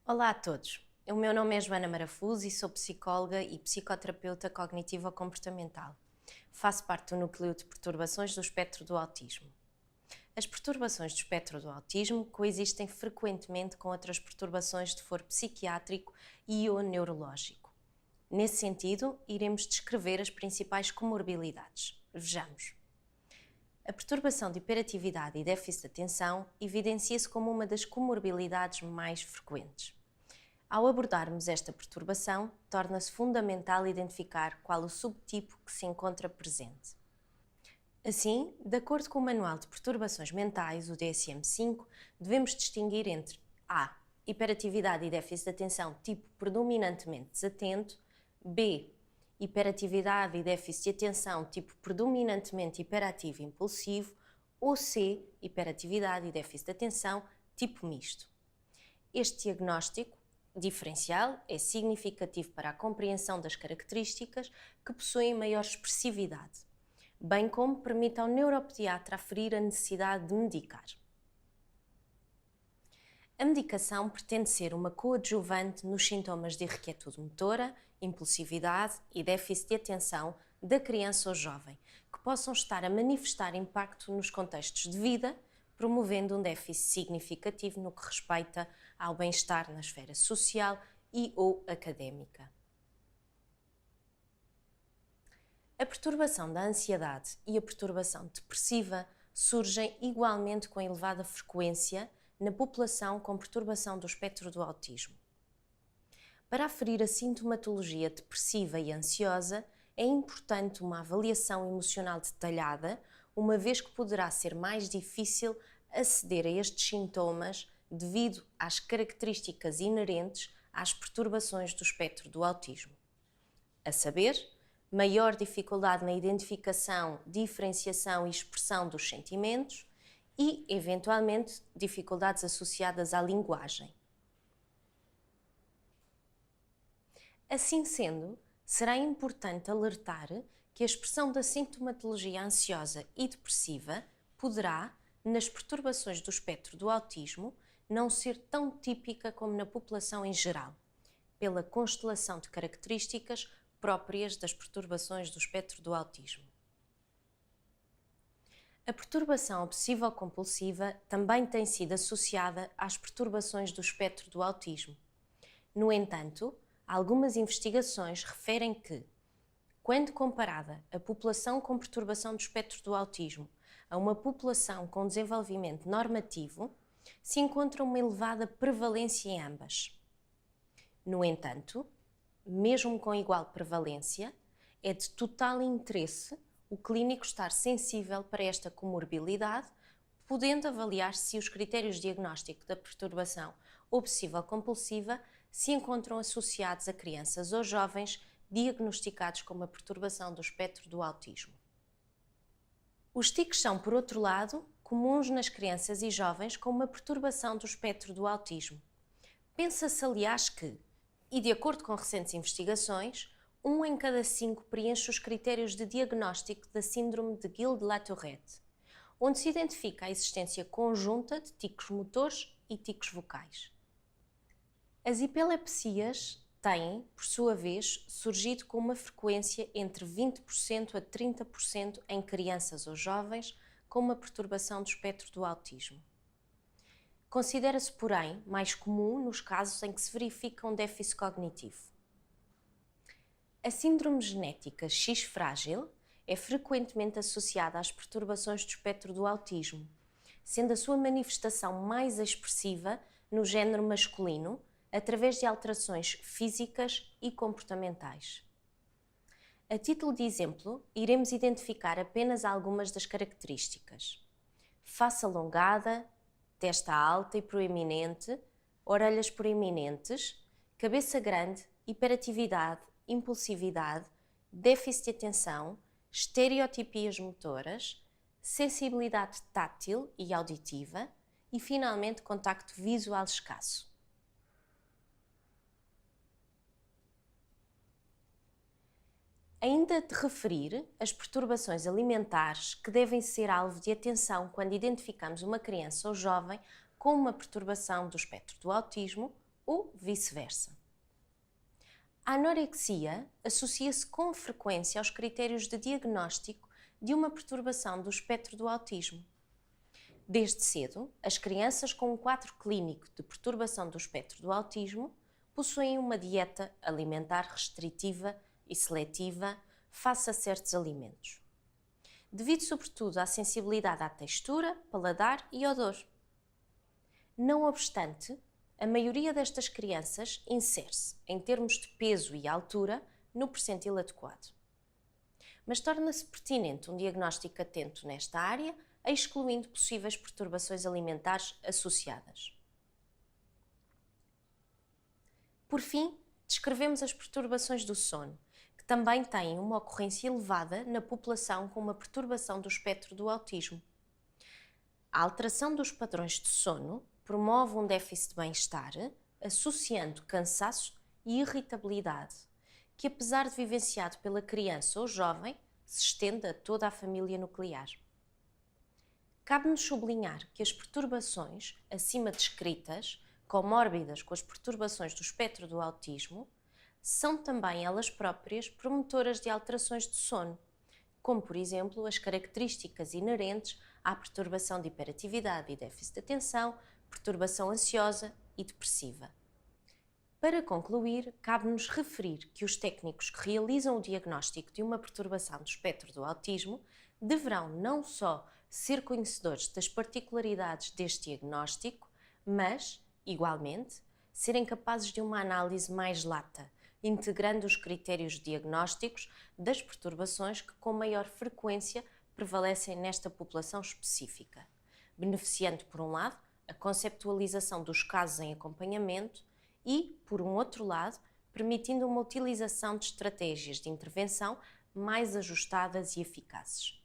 Olá a todos, o meu nome é Joana Marafuz e sou psicóloga e psicoterapeuta cognitivo-comportamental. Faço parte do núcleo de perturbações do espectro do autismo. As perturbações do espectro do autismo coexistem frequentemente com outras perturbações de foro psiquiátrico e ou neurológico. Nesse sentido, iremos descrever as principais comorbilidades. Vejamos. A perturbação de hiperatividade e déficit de atenção evidencia-se como uma das comorbilidades mais frequentes. Ao abordarmos esta perturbação, torna-se fundamental identificar qual o subtipo que se encontra presente. Assim, de acordo com o Manual de Perturbações Mentais, o DSM-5, devemos distinguir entre A. Hiperatividade e déficit de atenção tipo predominantemente desatento, B. Hiperatividade e déficit de atenção tipo predominantemente hiperativo e impulsivo, ou C. Hiperatividade e déficit de atenção tipo misto. Este diagnóstico diferencial é significativo para a compreensão das características que possuem maior expressividade, bem como permite ao neuropediatra aferir a necessidade de medicar. A medicação pretende ser uma coadjuvante nos sintomas de irrequietude motora, impulsividade e déficit de atenção da criança ou jovem, que possam estar a manifestar impacto nos contextos de vida, promovendo um déficit significativo no que respeita ao bem-estar na esfera social e ou académica. A perturbação da ansiedade e a perturbação depressiva surgem igualmente com elevada frequência na população com perturbação do espectro do autismo. Para aferir a sintomatologia depressiva e ansiosa, é importante uma avaliação emocional detalhada, uma vez que poderá ser mais difícil aceder a estes sintomas devido às características inerentes às perturbações do espectro do autismo. A saber, maior dificuldade na identificação, diferenciação e expressão dos sentimentos e, eventualmente, dificuldades associadas à linguagem. Assim sendo, será importante alertar que a expressão da sintomatologia ansiosa e depressiva poderá, nas perturbações do espectro do autismo, não ser tão típica como na população em geral, pela constelação de características próprias das perturbações do espectro do autismo. A perturbação obsessivo-compulsiva também tem sido associada às perturbações do espectro do autismo. No entanto, algumas investigações referem que, quando comparada a população com perturbação do espectro do autismo a uma população com desenvolvimento normativo, se encontra uma elevada prevalência em ambas. No entanto, mesmo com igual prevalência, é de total interesse o clínico estar sensível para esta comorbilidade, podendo avaliar se os critérios de diagnóstico da perturbação obsessivo-compulsiva se encontram associados a crianças ou jovens diagnosticados com uma perturbação do espectro do autismo. Os tiques são, por outro lado, comuns nas crianças e jovens com uma perturbação do espectro do autismo. Pensa-se, aliás, que, e de acordo com recentes investigações, 1 em cada 5 preenche os critérios de diagnóstico da síndrome de Guillain-Barré, onde se identifica a existência conjunta de ticos motores e ticos vocais. As epilepsias têm, por sua vez, surgido com uma frequência entre 20% a 30% em crianças ou jovens com uma perturbação do espectro do autismo. Considera-se, porém, mais comum nos casos em que se verifica um déficit cognitivo. A síndrome genética X-frágil é frequentemente associada às perturbações do espectro do autismo, sendo a sua manifestação mais expressiva no género masculino, através de alterações físicas e comportamentais. A título de exemplo, iremos identificar apenas algumas das características: face alongada, testa alta e proeminente, orelhas proeminentes, cabeça grande, hiperatividade, impulsividade, déficit de atenção, estereotipias motoras, sensibilidade tátil e auditiva e, finalmente, contacto visual escasso. Ainda de referir as perturbações alimentares que devem ser alvo de atenção quando identificamos uma criança ou jovem com uma perturbação do espectro do autismo, ou vice-versa. A anorexia associa-se com frequência aos critérios de diagnóstico de uma perturbação do espectro do autismo. Desde cedo, as crianças com um quadro clínico de perturbação do espectro do autismo possuem uma dieta alimentar restritiva e seletiva face a certos alimentos, devido sobretudo à sensibilidade à textura, paladar e odor. Não obstante, a maioria destas crianças insere-se, em termos de peso e altura, no percentil adequado. Mas torna-se pertinente um diagnóstico atento nesta área, excluindo possíveis perturbações alimentares associadas. Por fim, descrevemos as perturbações do sono, que também têm uma ocorrência elevada na população com uma perturbação do espectro do autismo. A alteração dos padrões de sono promove um déficit de bem-estar, associando cansaço e irritabilidade, que apesar de vivenciado pela criança ou jovem, se estende a toda a família nuclear. Cabe-nos sublinhar que as perturbações acima descritas, comórbidas com as perturbações do espectro do autismo, são também elas próprias promotoras de alterações de sono, como por exemplo as características inerentes à perturbação de hiperatividade e déficit de atenção, perturbação ansiosa e depressiva. Para concluir, cabe-nos referir que os técnicos que realizam o diagnóstico de uma perturbação do espectro do autismo deverão não só ser conhecedores das particularidades deste diagnóstico, mas, igualmente, serem capazes de uma análise mais lata, integrando os critérios diagnósticos das perturbações que com maior frequência prevalecem nesta população específica, beneficiando, por um lado, a conceptualização dos casos em acompanhamento e, por um outro lado, permitindo uma utilização de estratégias de intervenção mais ajustadas e eficazes.